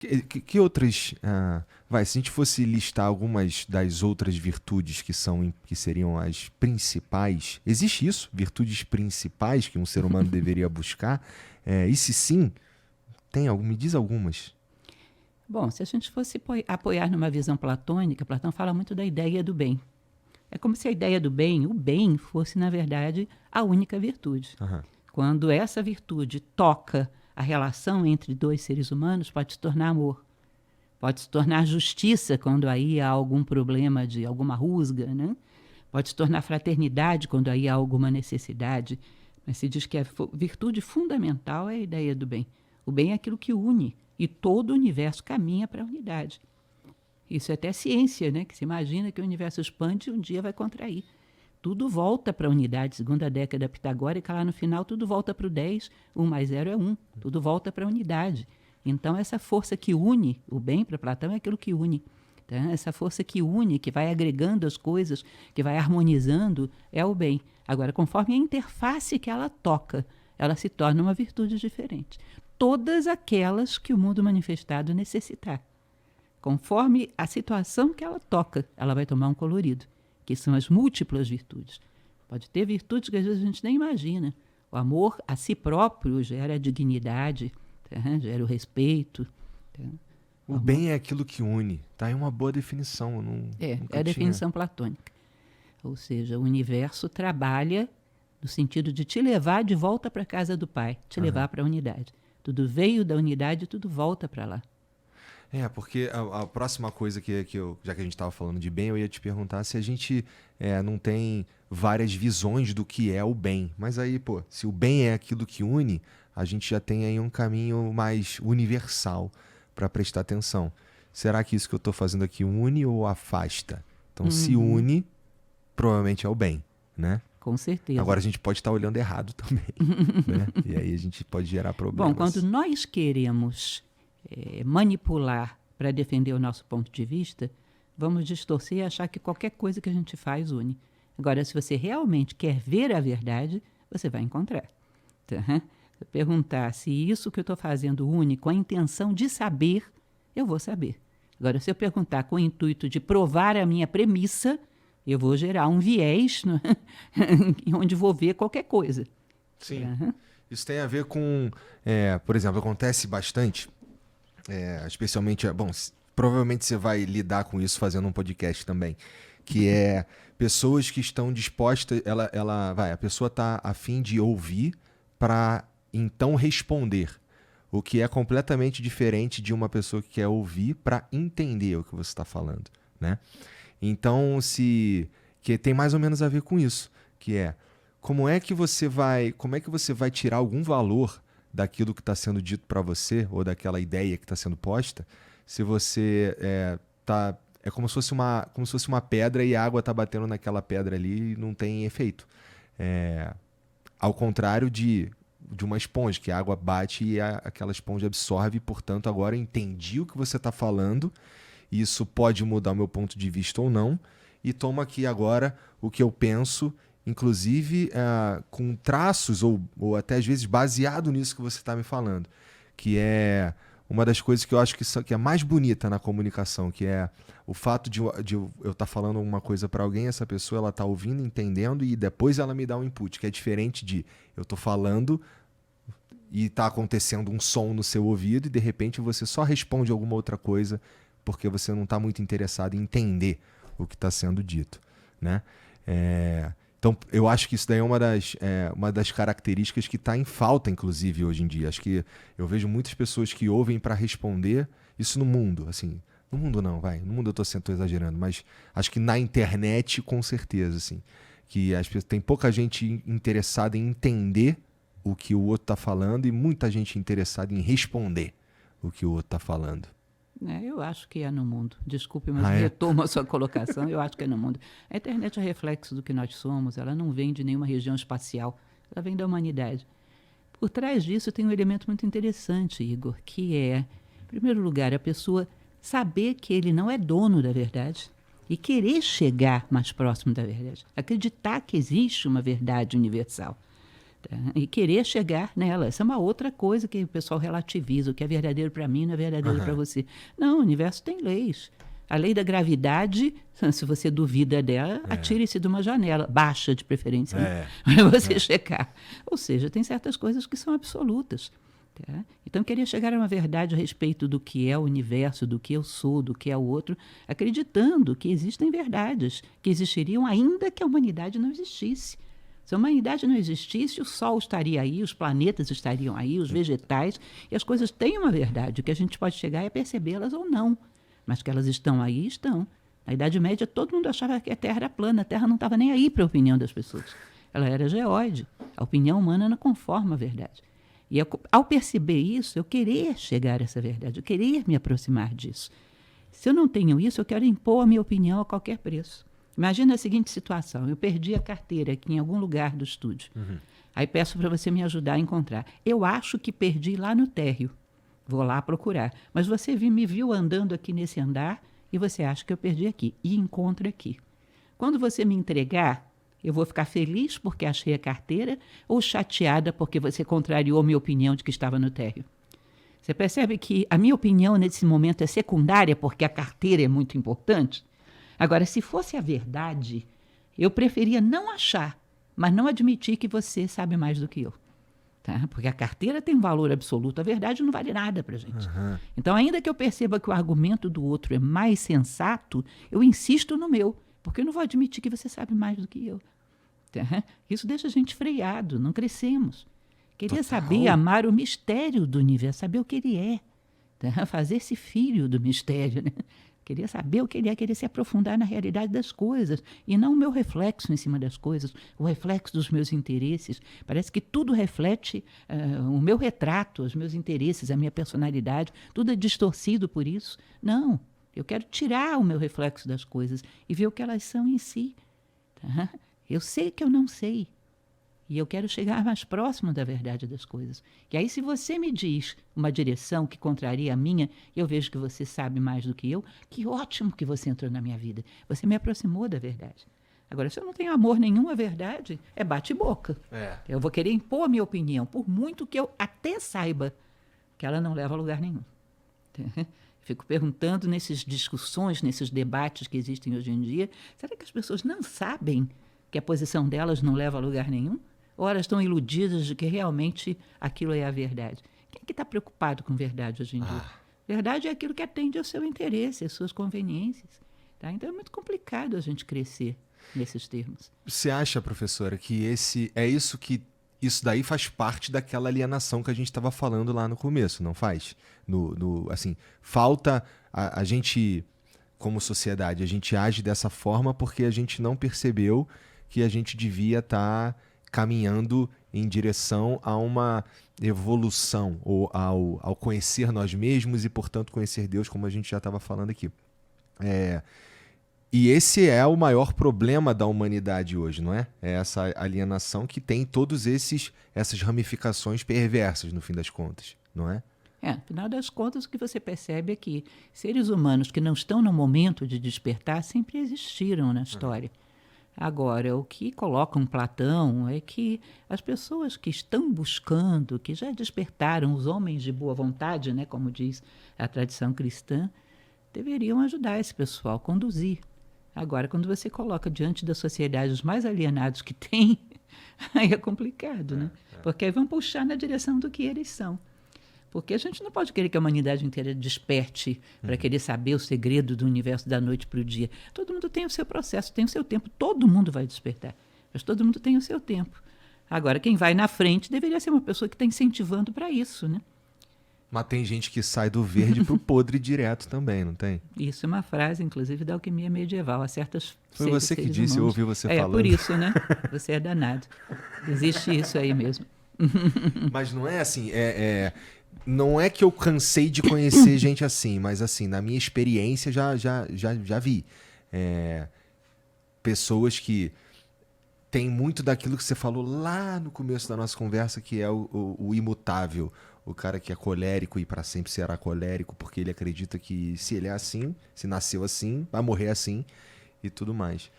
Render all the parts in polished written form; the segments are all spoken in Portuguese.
Que outras. Se a gente fosse listar algumas das outras virtudes que seriam as principais, existe isso? Virtudes principais que um ser humano deveria buscar? E se sim, me diz algumas. Bom, se a gente fosse apoiar numa visão platônica, Platão fala muito da ideia do bem. É como se a ideia do bem, o bem, fosse, na verdade, a única virtude. Aham. Quando essa virtude toca a relação entre dois seres humanos, pode se tornar amor. Pode se tornar justiça quando aí há algum problema de alguma rusga, né? Pode se tornar fraternidade quando aí há alguma necessidade. Mas se diz que a virtude fundamental é a ideia do bem. O bem é aquilo que une e todo o universo caminha para a unidade. Isso é até ciência, né? Que se imagina que o universo expande e um dia vai contrair. Tudo volta para a unidade, segundo a década pitagórica, lá no final tudo volta para o 10, 1 mais 0 é 1, tudo volta para a unidade. Então essa força que une, o bem para Platão é aquilo que une, tá? Essa força que une, que vai agregando as coisas, que vai harmonizando, é o bem. Agora, conforme a interface que ela toca, ela se torna uma virtude diferente. Todas aquelas que o mundo manifestado necessitar. Conforme a situação que ela toca, ela vai tomar um colorido, que são as múltiplas virtudes. Pode ter virtudes que às vezes a gente nem imagina. O amor a si próprio gera a dignidade, tá? Gera o respeito. Tá? O bem é aquilo que une. Tá aí uma boa definição. É a definição platônica. Ou seja, o universo trabalha no sentido de te levar de volta para a casa do Pai, te levar para a unidade. Tudo veio da unidade e tudo volta para lá. Porque a próxima coisa já que a gente estava falando de bem, eu ia te perguntar se a gente não tem várias visões do que é o bem. Mas aí, se o bem é aquilo que une, a gente já tem aí um caminho mais universal para prestar atenção. Será que isso que eu estou fazendo aqui une ou afasta? Então, se une, provavelmente é o bem, né? Com certeza. Agora a gente pode estar olhando errado também, né? E aí a gente pode gerar problemas. Bom, quando nós queremos manipular para defender o nosso ponto de vista, vamos distorcer e achar que qualquer coisa que a gente faz une. Agora, se você realmente quer ver a verdade, você vai encontrar. Tá? Se eu perguntar se isso que eu estou fazendo une com a intenção de saber, eu vou saber. Agora, se eu perguntar com o intuito de provar a minha premissa, eu vou gerar um viés, né? Onde vou ver qualquer coisa. Sim. Isso tem a ver com, por exemplo, acontece bastante, especialmente, provavelmente você vai lidar com isso fazendo um podcast também, que é pessoas que estão dispostas, a pessoa está a fim de ouvir para então responder, o que é completamente diferente de uma pessoa que quer ouvir para entender o que você está falando, né? Então, que tem mais ou menos a ver com isso, que é como é que você vai tirar algum valor daquilo que está sendo dito para você ou daquela ideia que está sendo posta, se você é como se fosse uma pedra e a água está batendo naquela pedra ali e não tem efeito. Ao contrário de uma esponja, que a água bate e aquela esponja absorve, portanto, agora eu entendi o que você está falando, e isso pode mudar o meu ponto de vista ou não, e toma aqui agora o que eu penso, inclusive com traços ou até às vezes baseado nisso que você está me falando, que é uma das coisas que eu acho que é mais bonita na comunicação, que é o fato de eu estar falando uma coisa para alguém, essa pessoa ela está ouvindo, entendendo e depois ela me dá um input, que é diferente de eu estou falando e está acontecendo um som no seu ouvido e de repente você só responde alguma outra coisa porque você não está muito interessado em entender o que está sendo dito, né? Então, eu acho que isso daí é uma das características que está em falta, inclusive, hoje em dia. Acho que eu vejo muitas pessoas que ouvem para responder isso no mundo, assim. No mundo não, vai. No mundo eu estou exagerando, mas acho que na internet, com certeza, assim. Que tem pouca gente interessada em entender o que o outro está falando e muita gente interessada em responder o que o outro está falando. Eu acho que é no mundo. Desculpe, mas retomo a sua colocação. Eu acho que é no mundo. A internet é reflexo do que nós somos. Ela não vem de nenhuma região espacial. Ela vem da humanidade. Por trás disso tem um elemento muito interessante, Igor, que é, em primeiro lugar, a pessoa saber que ele não é dono da verdade e querer chegar mais próximo da verdade. Acreditar que existe uma verdade universal. Tá? E querer chegar nela. Essa é uma outra coisa que o pessoal relativiza. O que é verdadeiro para mim não é verdadeiro para você. Não, o universo tem leis. A lei da gravidade, se você duvida dela, atire-se de uma janela, baixa de preferência, né? Para você checar. Ou seja, tem certas coisas que são absolutas. Tá? Então, eu queria chegar a uma verdade a respeito do que é o universo, do que eu sou, do que é o outro, acreditando que existem verdades, que existiriam ainda que a humanidade não existisse. Se a humanidade não existisse, o Sol estaria aí, os planetas estariam aí, os vegetais, e as coisas têm uma verdade. O que a gente pode chegar é percebê-las ou não. Mas que elas estão aí, estão. Na Idade Média, todo mundo achava que a Terra era plana. A Terra não estava nem aí para a opinião das pessoas. Ela era geóide. A opinião humana não conforma a verdade. E ao perceber isso, eu querer chegar a essa verdade, eu querer me aproximar disso. Se eu não tenho isso, eu quero impor a minha opinião a qualquer preço. Imagina a seguinte situação: eu perdi a carteira aqui em algum lugar do estúdio. Aí peço para você me ajudar a encontrar. Eu acho que perdi lá no térreo. Vou lá procurar. Mas você me viu andando aqui nesse andar e você acha que eu perdi aqui. E encontra aqui. Quando você me entregar, eu vou ficar feliz porque achei a carteira ou chateada porque você contrariou a minha opinião de que estava no térreo? Você percebe que a minha opinião nesse momento é secundária porque a carteira é muito importante? Agora, se fosse a verdade, eu preferia não achar, mas não admitir que você sabe mais do que eu. Tá? Porque a carteira tem um valor absoluto, a verdade não vale nada para a gente. Então, ainda que eu perceba que o argumento do outro é mais sensato, eu insisto no meu, porque eu não vou admitir que você sabe mais do que eu. Tá? Isso deixa a gente freado, não crescemos. Queria saber, amar o mistério do universo, saber o que ele é. Tá? Fazer-se filho do mistério, né? Queria saber o que ele é, queria se aprofundar na realidade das coisas, e não o meu reflexo em cima das coisas, o reflexo dos meus interesses. Parece que tudo reflete o meu retrato, os meus interesses, a minha personalidade, tudo é distorcido por isso. Não, eu quero tirar o meu reflexo das coisas e ver o que elas são em si. Tá? Eu sei que eu não sei. E eu quero chegar mais próximo da verdade das coisas. E aí, se você me diz uma direção que contraria a minha, e eu vejo que você sabe mais do que eu, que ótimo que você entrou na minha vida. Você me aproximou da verdade. Agora, se eu não tenho amor nenhum à verdade, é bate-boca. Eu vou querer impor a minha opinião, por muito que eu até saiba que ela não leva a lugar nenhum. Fico perguntando nessas discussões, nesses debates que existem hoje em dia, será que as pessoas não sabem que a posição delas não leva a lugar nenhum? Ou elas estão iludidas de que realmente aquilo é a verdade? Quem é que está preocupado com verdade hoje em dia? Verdade é aquilo que atende ao seu interesse, às suas conveniências. Tá? Então é muito complicado a gente crescer nesses termos. Você acha, professora, que isso daí faz parte daquela alienação que a gente estava falando lá no começo, não faz? Assim, falta a gente, como sociedade, a gente age dessa forma porque a gente não percebeu que a gente devia estar caminhando em direção a uma evolução, ou ao conhecer nós mesmos e, portanto, conhecer Deus, como a gente já estava falando aqui. E esse é o maior problema da humanidade hoje, não é? É essa alienação que tem todas essas ramificações perversas, no fim das contas, não é? No final das contas, o que você percebe é que seres humanos que não estão no momento de despertar sempre existiram na história. Agora, o que colocam Platão é que as pessoas que estão buscando, que já despertaram, os homens de boa vontade, né, como diz a tradição cristã, deveriam ajudar esse pessoal, conduzir. Agora, quando você coloca diante da sociedade os mais alienados que tem, aí é complicado, né? Porque aí vão puxar na direção do que eles são. Porque a gente não pode querer que a humanidade inteira desperte para querer saber o segredo do universo da noite para o dia. Todo mundo tem o seu processo, tem o seu tempo. Todo mundo vai despertar, mas todo mundo tem o seu tempo. Agora, quem vai na frente deveria ser uma pessoa que está incentivando para isso, né? Mas tem gente que sai do verde pro podre direto também, não tem? Isso é uma frase, inclusive, da alquimia medieval. Há certas Foi você que disse, eu ouvi você falando. É por isso, né? Você é danado. Existe isso aí mesmo. Mas não é assim, não é que eu cansei de conhecer gente assim, mas assim, na minha experiência já vi. Pessoas que têm muito daquilo que você falou lá no começo da nossa conversa, que é o imutável. O cara que é colérico e para sempre será colérico, porque ele acredita que se ele é assim, se nasceu assim, vai morrer assim e tudo mais.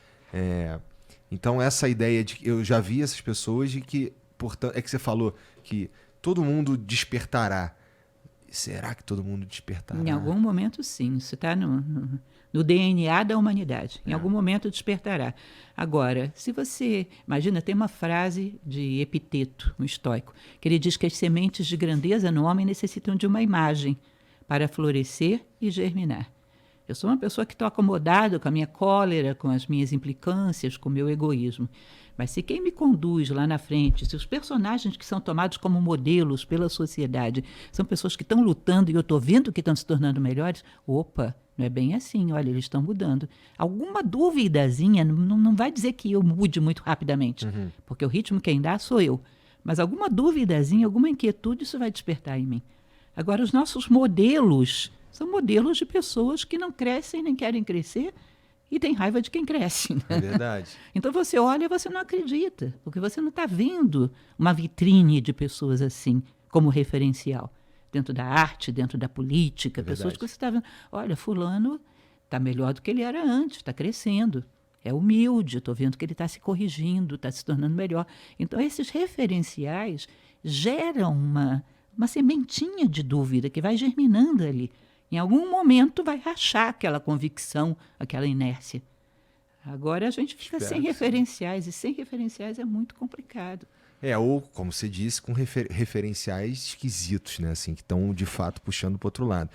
Então essa ideia de que eu já vi essas pessoas de que importância. É que você falou que todo mundo despertará. Será que todo mundo despertará? Em algum momento, sim. Isso está no DNA da humanidade. Em algum momento despertará. Agora, se você... Imagina, tem uma frase de Epiteto, um estoico, que ele diz que as sementes de grandeza no homem necessitam de uma imagem para florescer e germinar. Eu sou uma pessoa que estou acomodada com a minha cólera, com as minhas implicâncias, com o meu egoísmo. Mas se quem me conduz lá na frente, se os personagens que são tomados como modelos pela sociedade são pessoas que estão lutando e eu estou vendo que estão se tornando melhores, opa, não é bem assim, olha, eles estão mudando. Alguma duvidazinha não vai dizer que eu mude muito rapidamente, porque o ritmo quem dá sou eu. Mas alguma duvidazinha, alguma inquietude, isso vai despertar em mim. Agora, os nossos modelos são modelos de pessoas que não crescem nem querem crescer e têm raiva de quem cresce. Né? É verdade. Então você olha e você não acredita, porque você não está vendo uma vitrine de pessoas assim como referencial. Dentro da arte, dentro da política, pessoas que você está vendo. Olha, fulano está melhor do que ele era antes, está crescendo. É humilde, estou vendo que ele está se corrigindo, está se tornando melhor. Então esses referenciais geram uma sementinha de dúvida que vai germinando ali. Em algum momento vai rachar aquela convicção, aquela inércia. Agora a gente fica sem referenciais, e sem referenciais é muito complicado. Ou, como você disse, com referenciais esquisitos, né? Assim, que estão, de fato, puxando para o outro lado.